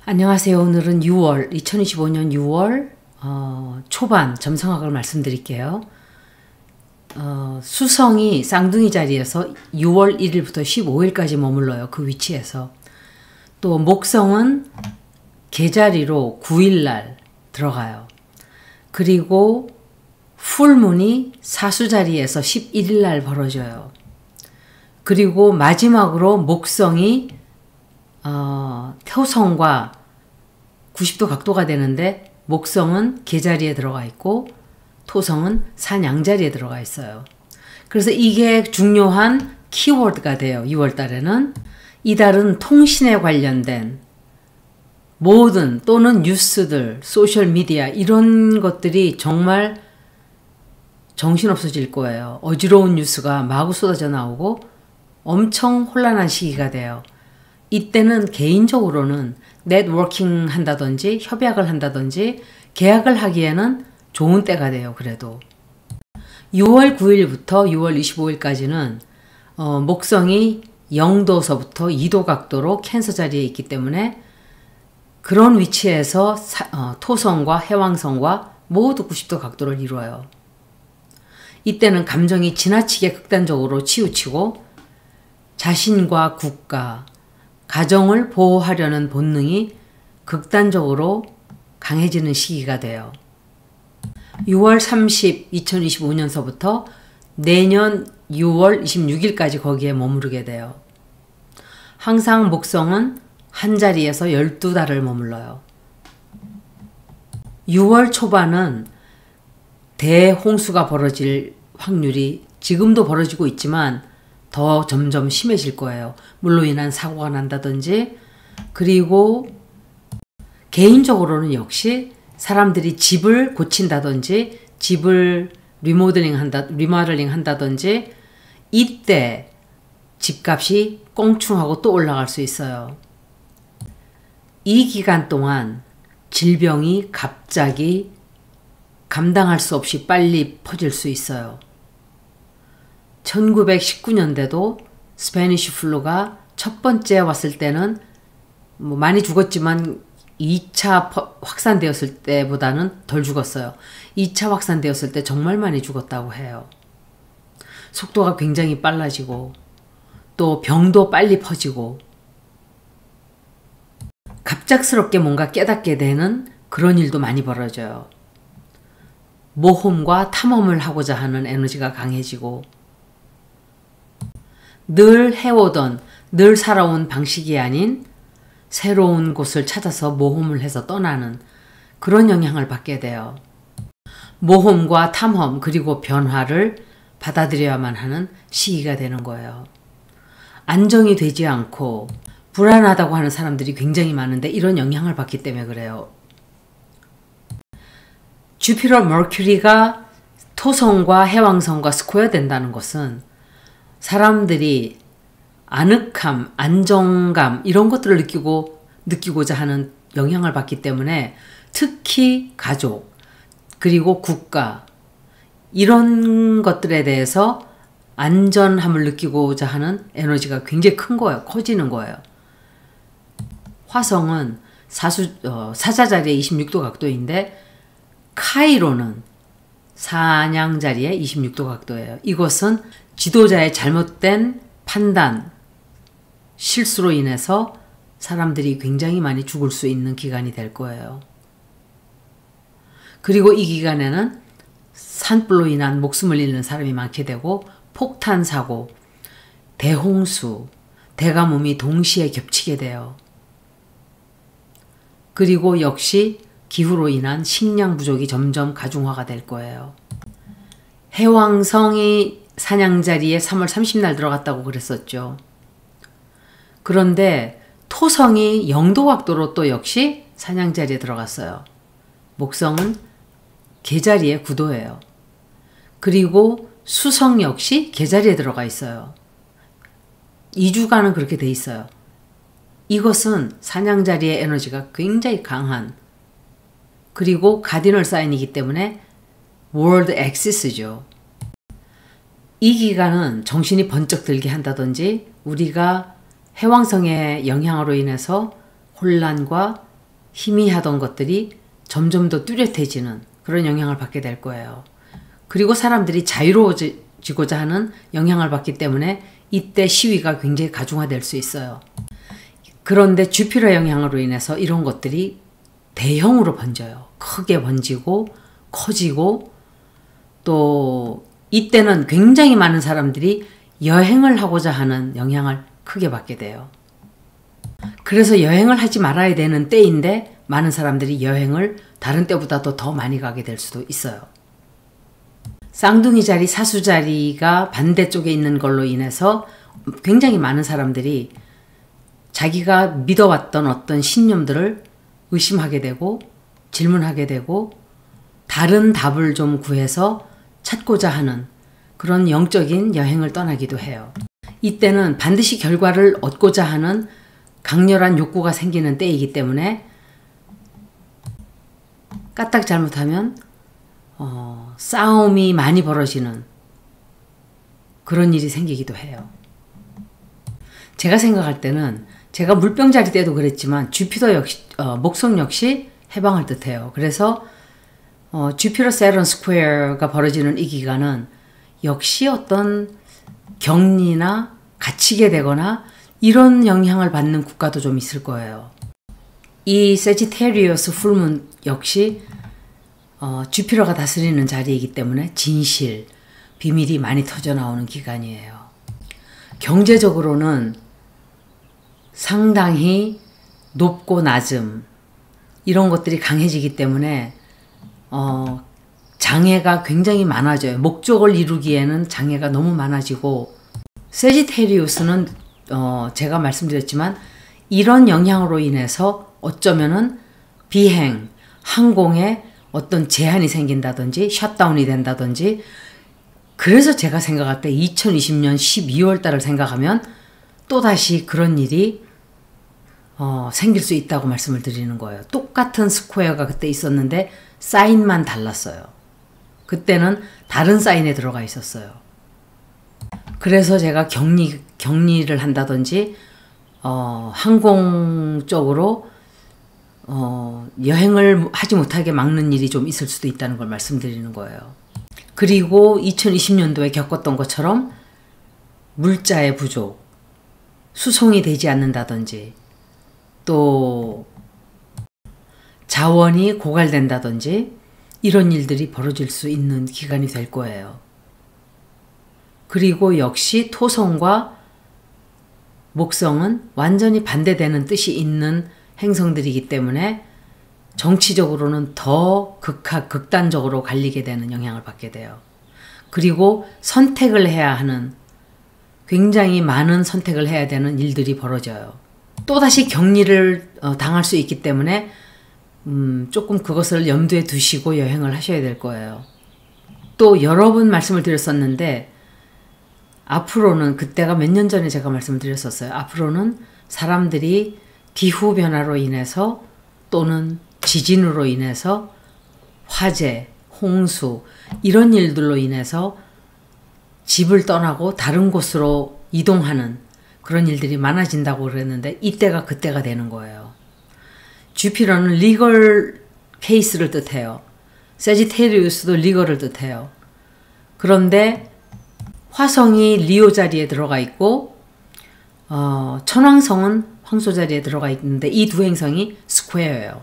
안녕하세요. 오늘은 2025년 6월 초반 점성학을 말씀드릴게요. 수성이 쌍둥이 자리에서 6월 1일부터 15일까지 머물러요. 그 위치에서. 또 목성은 개자리로 9일날 들어가요. 그리고 풀문이 사수자리에서 11일날 벌어져요. 그리고 마지막으로 목성이 토성과 90도 각도가 되는데 목성은 개자리에 들어가 있고 토성은 산양자리에 들어가 있어요. 그래서 이게 중요한 키워드가 돼요. 6월 달에는 이 달은 통신에 관련된 모든 또는 뉴스들, 소셜미디어 이런 것들이 정말 정신없어질 거예요. 어지러운 뉴스가 마구 쏟아져 나오고 엄청 혼란한 시기가 돼요. 이때는 개인적으로는 네트워킹 한다든지 협약을 한다든지 계약을 하기에는 좋은 때가 돼요. 그래도 6월 9일부터 6월 25일까지는 목성이 0도서부터 2도 각도로 캔서 자리에 있기 때문에 그런 위치에서 토성과 해왕성과 모두 90도 각도를 이루어요. 이때는 감정이 지나치게 극단적으로 치우치고 자신과 국가, 가정을 보호하려는 본능이 극단적으로 강해지는 시기가 돼요. 6월 30, 2025년서부터 내년 6월 26일까지 거기에 머무르게 돼요. 항상 목성은 한 자리에서 12달을 머물러요. 6월 초반은 대홍수가 벌어질 확률이 지금도 벌어지고 있지만 더 점점 심해질 거예요. 물로 인한 사고가 난다든지, 그리고 개인적으로는 역시 사람들이 집을 고친다든지 집을 리모델링 한다든지 이때 집값이 껑충하고 또 올라갈 수 있어요. 이 기간 동안 질병이 갑자기 감당할 수 없이 빨리 퍼질 수 있어요. 1919년대도 스페니쉬 플루가 첫 번째 왔을 때는 많이 죽었지만 2차 확산되었을 때보다는 덜 죽었어요. 2차 확산되었을 때 정말 많이 죽었다고 해요. 속도가 굉장히 빨라지고 또 병도 빨리 퍼지고 갑작스럽게 뭔가 깨닫게 되는 그런 일도 많이 벌어져요. 모험과 탐험을 하고자 하는 에너지가 강해지고 늘 해오던, 늘 살아온 방식이 아닌 새로운 곳을 찾아서 모험을 해서 떠나는 그런 영향을 받게 돼요. 모험과 탐험 그리고 변화를 받아들여야만 하는 시기가 되는 거예요. 안정이 되지 않고 불안하다고 하는 사람들이 굉장히 많은데 이런 영향을 받기 때문에 그래요. 주피터 머큐리가 토성과 해왕성과 스퀘어 된다는 것은 사람들이 아늑함, 안정감 이런 것들을 느끼고자 하는 영향을 받기 때문에 특히 가족 그리고 국가 이런 것들에 대해서 안전함을 느끼고자 하는 에너지가 굉장히 큰 거예요. 커지는 거예요. 화성은 사자 자리에 26도 각도인데 카이로는 산양 자리에 26도 각도예요. 이것은 지도자의 잘못된 판단, 실수로 인해서 사람들이 굉장히 많이 죽을 수 있는 기간이 될 거예요. 그리고 이 기간에는 산불로 인한 목숨을 잃는 사람이 많게 되고 폭탄 사고, 대홍수, 대가뭄이 동시에 겹치게 돼요. 그리고 역시 기후로 인한 식량 부족이 점점 가중화가 될 거예요. 해왕성이 산양자리에 3월 30날 들어갔다고 그랬었죠. 그런데 토성이 0도 각도로 또 역시 산양자리에 들어갔어요. 목성은 개자리에 9도예요. 그리고 수성 역시 개자리에 들어가 있어요. 2주간은 그렇게 돼 있어요. 이것은 산양자리의 에너지가 굉장히 강한 그리고 가디널 사인이기 때문에 월드 엑시스죠. 이 기간은 정신이 번쩍 들게 한다든지 우리가 해왕성의 영향으로 인해서 혼란과 희미하던 것들이 점점 더 뚜렷해지는 그런 영향을 받게 될 거예요. 그리고 사람들이 자유로워지고자 하는 영향을 받기 때문에 이때 시위가 굉장히 가중화될 수 있어요. 그런데 주피러 영향으로 인해서 이런 것들이 대형으로 번져요. 크게 번지고 커지고, 또 이때는 굉장히 많은 사람들이 여행을 하고자 하는 영향을 크게 받게 돼요. 그래서 여행을 하지 말아야 되는 때인데 많은 사람들이 여행을 다른 때보다도 더 많이 가게 될 수도 있어요. 쌍둥이 자리, 사수 자리가 반대쪽에 있는 걸로 인해서 굉장히 많은 사람들이 자기가 믿어왔던 어떤 신념들을 의심하게 되고 질문하게 되고 다른 답을 좀 구해서 찾고자 하는 그런 영적인 여행을 떠나기도 해요. 이때는 반드시 결과를 얻고자 하는 강렬한 욕구가 생기는 때이기 때문에 까딱 잘못하면 싸움이 많이 벌어지는 그런 일이 생기기도 해요. 제가 생각할 때는 제가 물병자리 때도 그랬지만 주피터 역시 목성 역시 해방을 뜻해요. 그래서 주피터 세런 스퀘어가 벌어지는 이 기간은 역시 어떤 격리나 갇히게 되거나 이런 영향을 받는 국가도 좀 있을 거예요. 이 세지테리어스 풀문 역시 주피터가 다스리는 자리이기 때문에 진실, 비밀이 많이 터져나오는 기간이에요. 경제적으로는 상당히 높고 낮음 이런 것들이 강해지기 때문에 장애가 굉장히 많아져요. 목적을 이루기에는 장애가 너무 많아지고, 세지테리우스는 제가 말씀드렸지만 이런 영향으로 인해서 어쩌면은 비행, 항공에 어떤 제한이 생긴다든지 셧다운이 된다든지, 그래서 제가 생각할 때 2020년 12월 달을 생각하면 또다시 그런 일이 생길 수 있다고 말씀을 드리는 거예요. 똑같은 스퀘어가 그때 있었는데 사인만 달랐어요. 그때는 다른 사인에 들어가 있었어요. 그래서 제가 격리를 한다든지 항공 쪽으로 여행을 하지 못하게 막는 일이 좀 있을 수도 있다는 걸 말씀드리는 거예요. 그리고 2020년도에 겪었던 것처럼 물자의 부족, 수송이 되지 않는다든지, 또 자원이 고갈된다든지 이런 일들이 벌어질 수 있는 기간이 될 거예요. 그리고 역시 토성과 목성은 완전히 반대되는 뜻이 있는 행성들이기 때문에 정치적으로는 더 극단적으로 갈리게 되는 영향을 받게 돼요. 그리고 선택을 해야 하는, 굉장히 많은 선택을 해야 되는 일들이 벌어져요. 또다시 격리를 당할 수 있기 때문에 조금 그것을 염두에 두시고 여행을 하셔야 될 거예요. 또 여러 번 말씀을 드렸었는데 앞으로는, 그때가 몇 년 전에 제가 말씀을 드렸었어요. 앞으로는 사람들이 기후변화로 인해서 또는 지진으로 인해서 화재, 홍수 이런 일들로 인해서 집을 떠나고 다른 곳으로 이동하는 그런 일들이 많아진다고 그랬는데 이때가 그때가 되는 거예요. 주피터는 리걸 케이스를 뜻해요. 세지테리우스도 리걸을 뜻해요. 그런데 화성이 리오 자리에 들어가 있고 천왕성은 황소 자리에 들어가 있는데 이 두 행성이 스퀘어예요.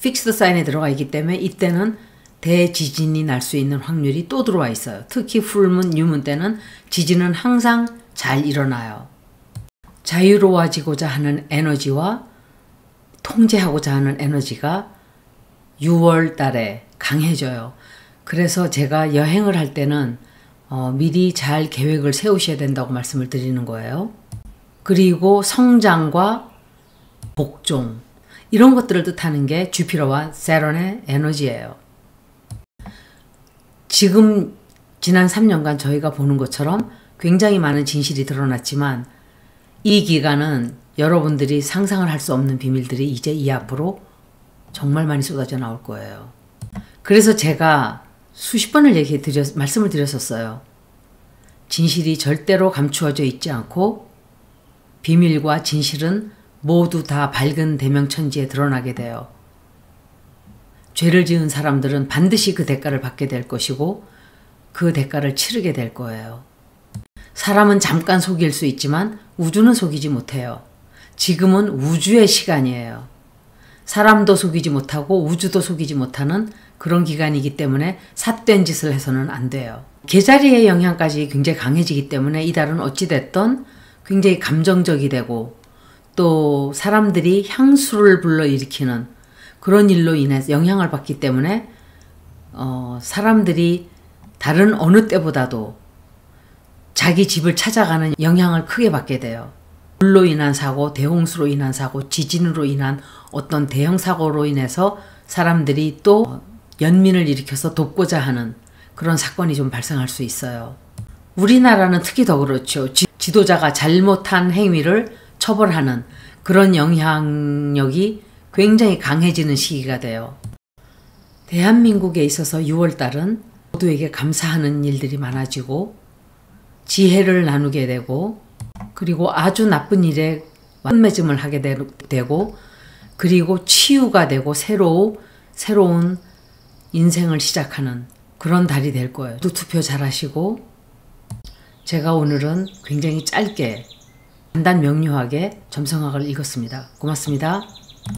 픽스드 사인에 들어가 있기 때문에 이때는 대지진이 날 수 있는 확률이 또 들어와 있어요. 특히 풀문, 뉴문 때는 지진은 항상 잘 일어나요. 자유로워지고자 하는 에너지와 통제하고자 하는 에너지가 6월 달에 강해져요. 그래서 제가 여행을 할 때는 미리 잘 계획을 세우셔야 된다고 말씀을 드리는 거예요. 그리고 성장과 복종 이런 것들을 뜻하는 게 주피터와 세런의 에너지예요. 지금 지난 3년간 저희가 보는 것처럼 굉장히 많은 진실이 드러났지만 이 기간은 여러분들이 상상을 할 수 없는 비밀들이 이제 이 앞으로 정말 많이 쏟아져 나올 거예요. 그래서 제가 수십 번을 말씀을 드렸었어요. 진실이 절대로 감추어져 있지 않고 비밀과 진실은 모두 다 밝은 대명천지에 드러나게 돼요. 죄를 지은 사람들은 반드시 그 대가를 받게 될 것이고 그 대가를 치르게 될 거예요. 사람은 잠깐 속일 수 있지만 우주는 속이지 못해요. 지금은 우주의 시간이에요. 사람도 속이지 못하고 우주도 속이지 못하는 그런 기간이기 때문에 삿된 짓을 해서는 안 돼요. 계자리의 영향까지 굉장히 강해지기 때문에 이달은 어찌됐든 굉장히 감정적이 되고 또 사람들이 향수를 불러일으키는 그런 일로 인해서 영향을 받기 때문에 사람들이 다른 어느 때보다도 자기 집을 찾아가는 영향을 크게 받게 돼요. 불로 인한 사고, 대홍수로 인한 사고, 지진으로 인한 어떤 대형 사고로 인해서 사람들이 또 연민을 일으켜서 돕고자 하는 그런 사건이 좀 발생할 수 있어요. 우리나라는 특히 더 그렇죠. 지도자가 잘못한 행위를 처벌하는 그런 영향력이 굉장히 강해지는 시기가 돼요. 대한민국에 있어서 6월달은 모두에게 감사하는 일들이 많아지고 지혜를 나누게 되고 그리고 아주 나쁜 일에 끝맺음을 하게 되고 그리고 치유가 되고 새로운 인생을 시작하는 그런 달이 될 거예요. 투표 잘 하시고 제가 오늘은 굉장히 짧게 간단 명료하게 점성학을 읽었습니다. 고맙습니다.